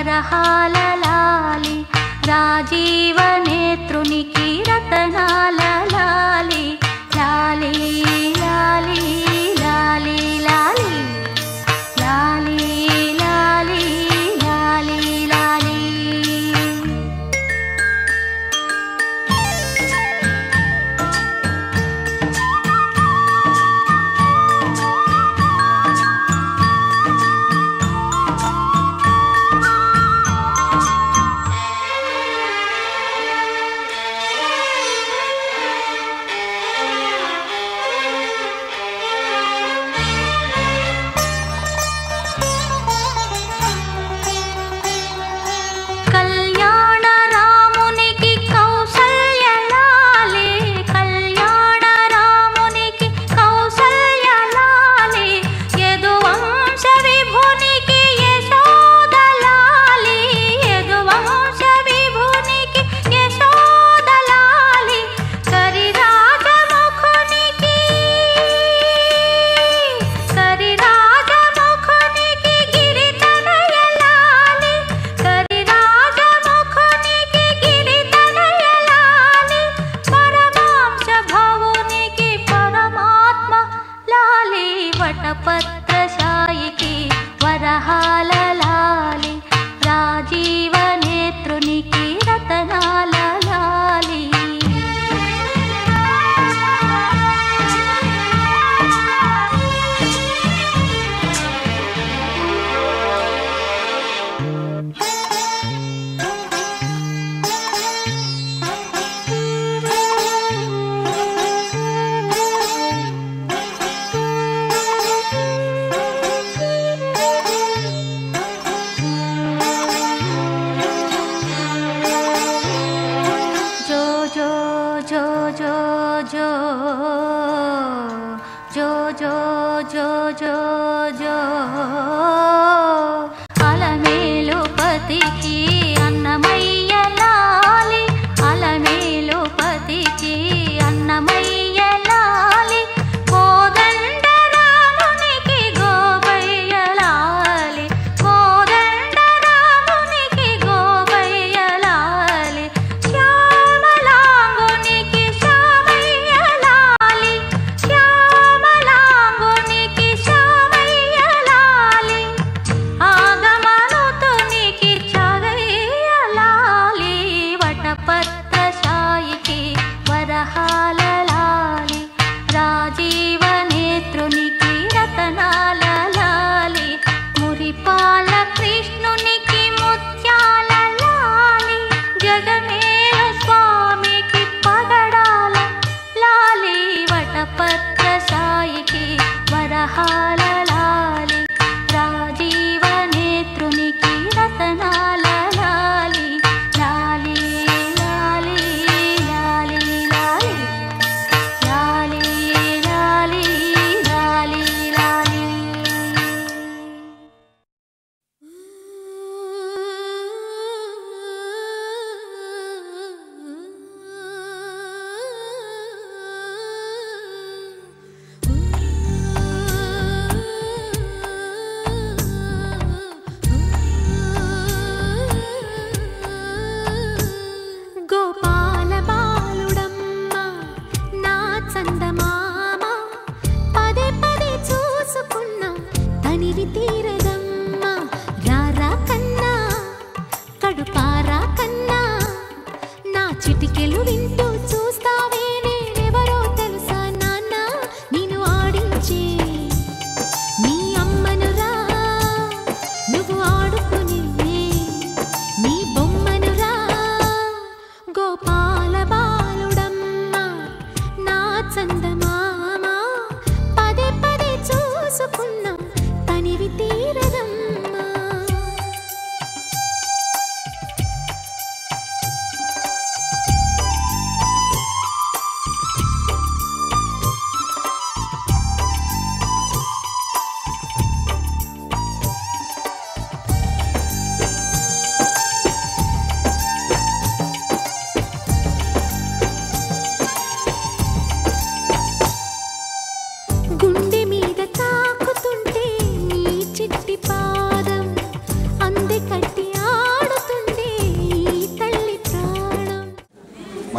వరహాల లాలి రాజీవ నేత్రునికి రతనాల లాలి లాలి లాలి లాలి లాలి లాలి లాలి లాలి లాలి. వటపత్రశాయికి వరహాల లాలి రాజీవ నేత్రునికి రతనాల లాలి. జో అలమేలుపతికి అన్నమయ్య లాలి అలమేలుపతికి అన్నమయ్య లాలి కోదండ రామునికి గోపయ్య లాలి కోదండ రామునికి గోపయ్య లాలి శ్యామలాంగునికి శ్యామయ్య లాలి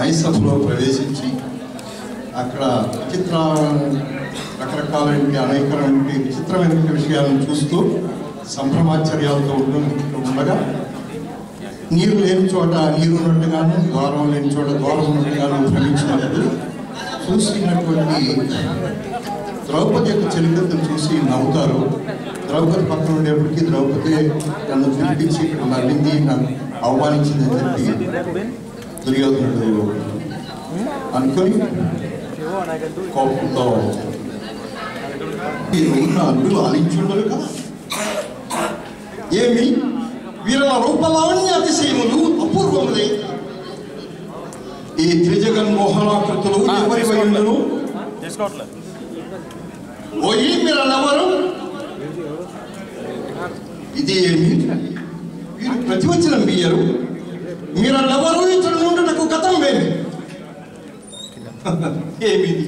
మైసభలో ప్రవేశించి అక్కడ రకరకాలైన అనేకమైన విచిత్రమైన విషయాలను చూస్తూ సంభ్రమాచర్యాలతో ఉండగా నీరు లేని చోట నీరు ఉన్నట్టుగాను ద్వారం లేని చోట ద్వారం ఉన్నట్టుగాను భ్రమించినప్పుడు చూసినటువంటి ద్రౌపది యొక్క చరిత్రను చూసి నవ్వుతారు. ద్రౌపది పక్కన ఉండేప్పటికీ ద్రౌపది నన్ను పిలిపించి ఇక్కడ నవ్వింది, నన్ను అవమానించిందని చెప్పి దుర్యోధనుడు అనుకొని కోపంతో అడ్డులు ఆలించుండరు కదా, ఏమి వీరుల రూపలావణ్య అతిశయములు అపూర్వములే, ఈ త్రిజగన్మోహనాకృతులు ఎవరి వైండును ఓయి మీరెవరు, ఇది ఏమి వీరు ప్రతివచనం బియ్యరు, మీరెవరు ఇతడు నుండుటకు గతం వేమి, ఏమిది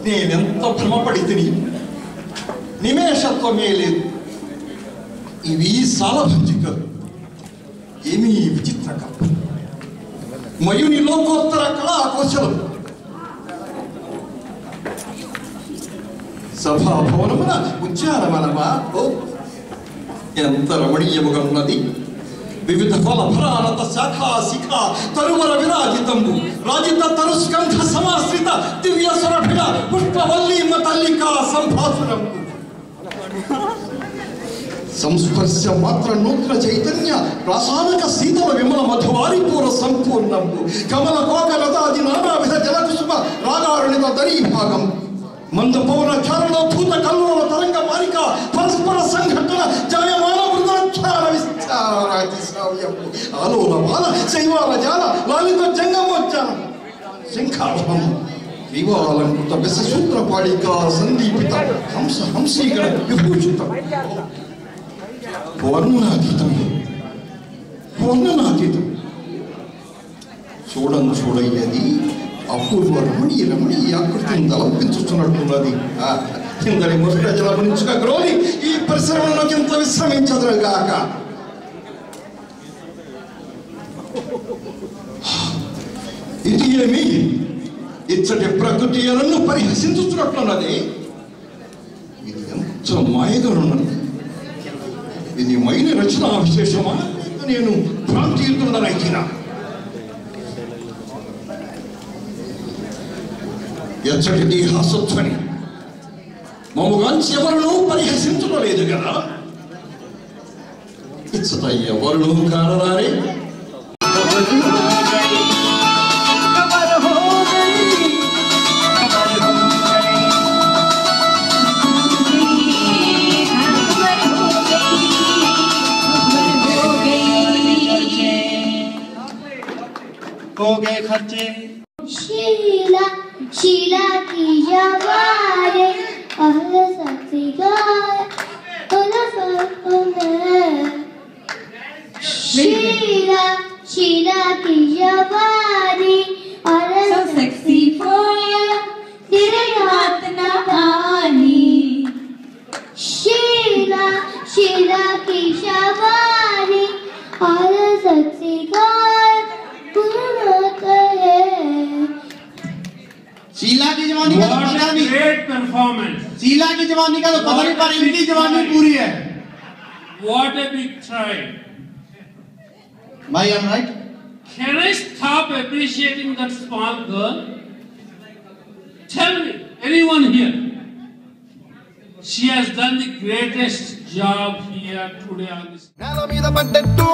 నేనెంత భ్రమపడి తిని నిమేషత్వమే లేదు, ఇవి సాలభంజికలు, ఏమీ విచిత్ర కల్పన, మయుని లోకోత్తర కళా కౌశలం, సభాభవనమున ఉద్యానవనమా ఎంత రమణీయముగా ఉన్నది, వివిధ ఫల ఫలానత శాఖా శిఖ తరువర విరాజితంబు రాజిత తరుస్కంధ సమాశ్రిత దివ్య సురభిడ పుష్పవల్లీ మతల్లికా సంభాసురంబు సంస్పర్శ మాత్ర నూత్న చైతన్య రాసాయనిక శీతల విమల మధువారిపూర సంపూర్ణంబు కమల కోకలదాది నానావిధ జలకుసుమ రాగారుణిత దరీ భాగం మంద పవన చారణోభూత కల్లోల తరంగ మారిక పరస్పర సంఘటన జాయమాన వృదాఖ్యాన విస్తారాతిశ్రావ్యము ఆలోల బాల శైవాల జాల లాలిత జంగమోచ్చానం శంఖాభం వివాలంకృత విససూత్ర పాళికా సందీపిత హంస హంసీగణ విభూషితం వర్ణనాతీతం వర్ణనాతీతం చూడయ్యది అపూర్వ రమణీయ ఆకృతిని తలపించుతున్నట్టున్నది. ఇందరి మొదట జలమనించుగా గ్రోని ఈ పరిసరంలోకి ఎంత విశ్రమించదురుగాక. ఇది ఏమి ఇచ్చటి ప్రకృతి నన్ను పరిహసించుతున్నట్లున్నది, ఇది ఎంత మాయగా ఉన్నది, ఇది మైన రచనా విశేషమా, నేను భ్రాంతియుతున్ననైనా ఎచ్చటిది హాసత్వని మమ్మగాంచి ఎవరునూ పరిహసించలేదు కదా, ఇచ్చట ఎవరునూ కానరారే हो गए खर्चे। शीला शीला की जवारे अहल सत्सिगार शीला शीला की जवारे अहल सेक्सी फोया तेरे हाथ ना आनी शीला शीला की जवारे अहल सत्सिगार शीला की जवानी का तो पता नहीं, ग्रेट परफॉर्मेंस। शीला की जवानी का तो पता नहीं, पर इनकी जवानी पूरी है। What a big try! भाई, I'm right? Can I stop appreciating that small girl? Tell me, anyone here? She has done the greatest job here today on this. నేల మీద పడ్డట్టు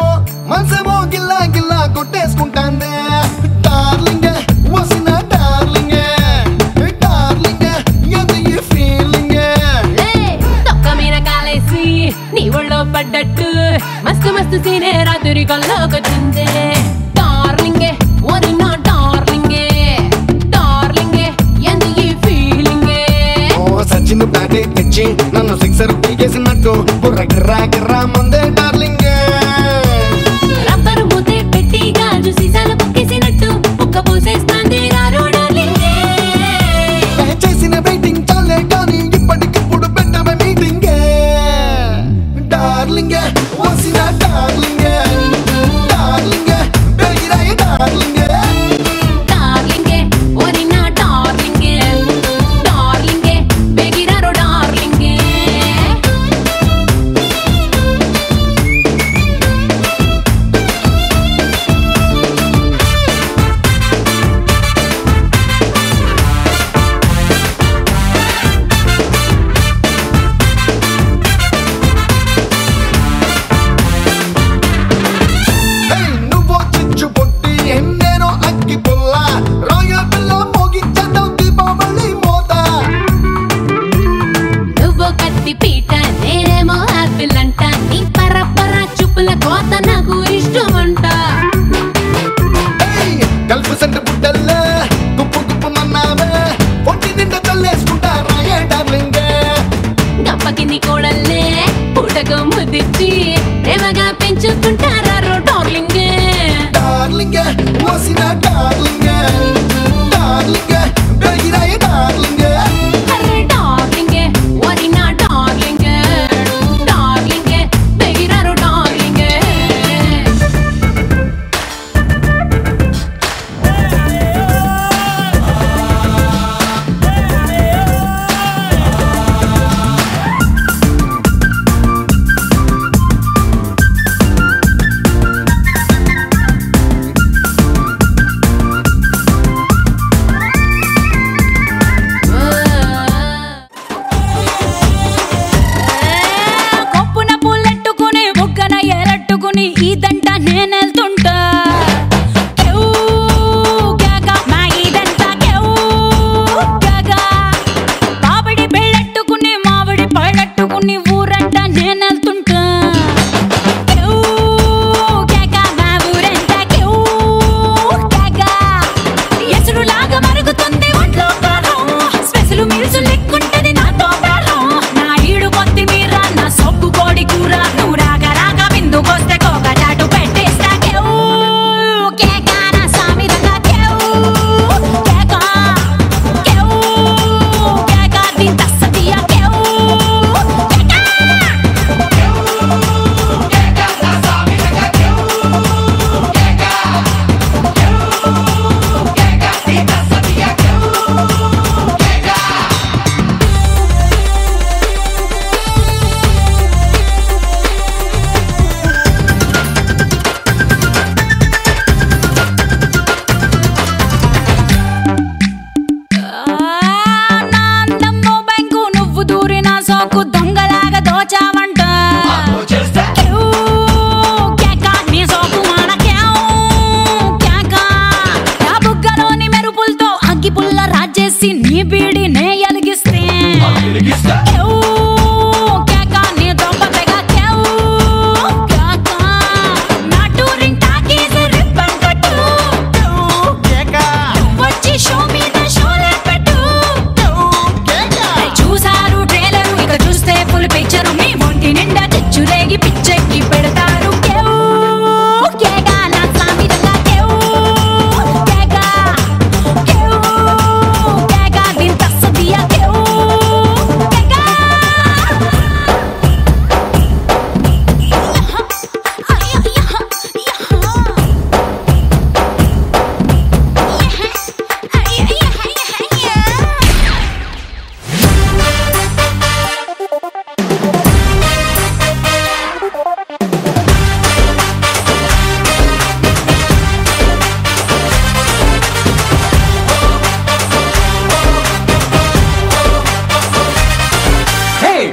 మనసేమో గిల్లా గిల్లా కొట్టేసుకుంటాందే డార్లింగ్ వసిన డార్లింగ్ డార్లింగ్ ఎంత ఈ ఫీలింగ్ తొక్క మీద కాలేసి నీ ఒళ్ళో పడ్డట్టు మస్తు మస్తు సీనే రాత్రి కల్లోకొచ్చిందే డార్లింగ్ వరినా డార్లింగ్ డార్లింగ్ ఎంత ఈ ఫీలింగ్ ఓ సచిన్ బ్యాటే తెచ్చి నన్ను సిక్సర్ పీకేసినట్టు బుర్ర గిర్రా గిర్రా మందే డార్లింగ్ రబ్బరు మూతే పెట్టి గాజు సీసాలు పొక్కేసినట్టు ఒక్క పోసేస్తాంది రారో డార్లింగ్ చేసిన వెయిటింగ్ చాలే కానీ ఇప్పటికిప్పుడు పెట్టమే మీటింగ్ డార్లింగ్ వసిన డార్లింగ్ డార్లింగ్ బెగిరాయి డార్లింగ్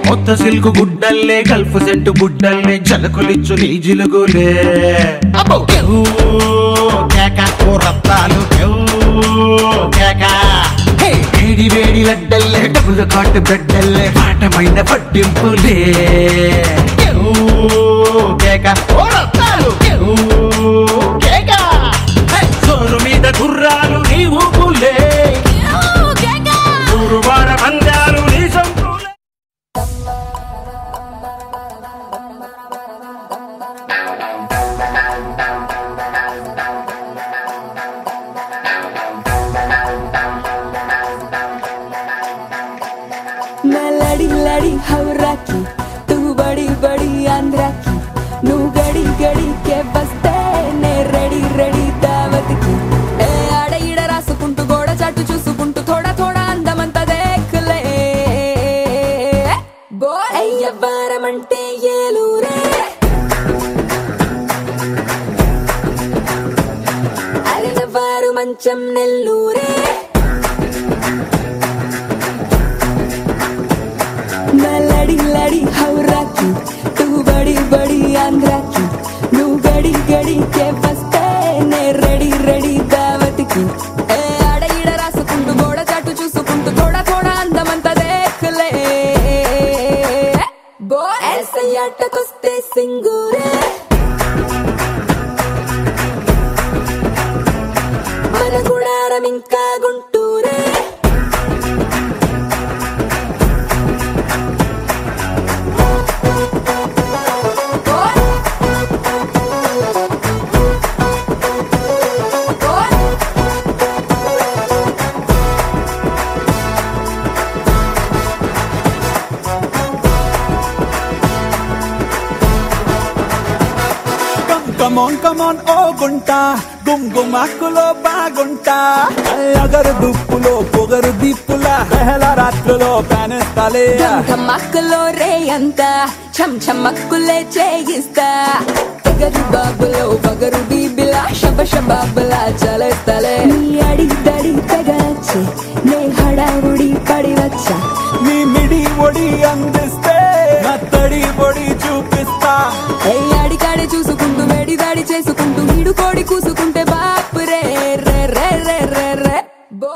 కొత్త సిల్కు గుడ్డల్లే గల్ఫ్ సెంటు బుడ్డల్లే జలకులిచ్చు నీ జిలుగులే అబ్బో కేవ్ కేక ఓ రత్తాలు కేక వేడి వేడి లడ్డల్లే డబుల్ కాట్ బెడ్డల్లే పాఠమైన పట్టింపులే కేక ఓ రత్తాలు కేక సోరు మీద గుర్రాలు నీ ఊపులే గురువార పందాలు నీ సంపులే मैं लड़ी लड़ी हवरा की तू बड़ी बड़ी आंध्रा की नू गड़ी गड़ी के बस्ते ने रेडी रेडी दावत की ए आड़ ఈడ రాసుకుంటూ గోడ చాటు చూసుకుంటూ थोड़ा थोड़ा అందమంతా దేఖలే బో అయ్యవారమంటే ఏలూరే అరెనవారు మంచం నెల్లూరే मैं लड़ी लड़ी हवरा की तू बड़ी बड़ी आंध्रा की नू गड़ी गड़ी के बस्ते ने रेडी रेडी दावत की ए आड़ ఈడ రాసుకుంటూ గోడ చాటు చూసుకుంటూ थोड़ा थोड़ा అందమంతా దేఖలే బో ऐसे ఆటకొస్తే సింగూరే మన గుడారం ఇంకా గుంటూరే Come on, oh gunta, gum gum akulo bagunta. Agaru duppulo, pogaru dippula, pehla ratrilo panestale. Gum akulo re anta, cham cham akule cheyista. Agaru babulo, bagaru bibila, shaba shababla chalestale. Nee adi dadi tagache, ne hada udi padi vacha. Nee midi odi andiste, na tadi bodi chupista. Hey adi kade చూసుకుంటూ వేడి దాడి చేసుకుంటూ వీడు కోడి కూసుకుంటే బాప్ రే రే రే రే రే రే బో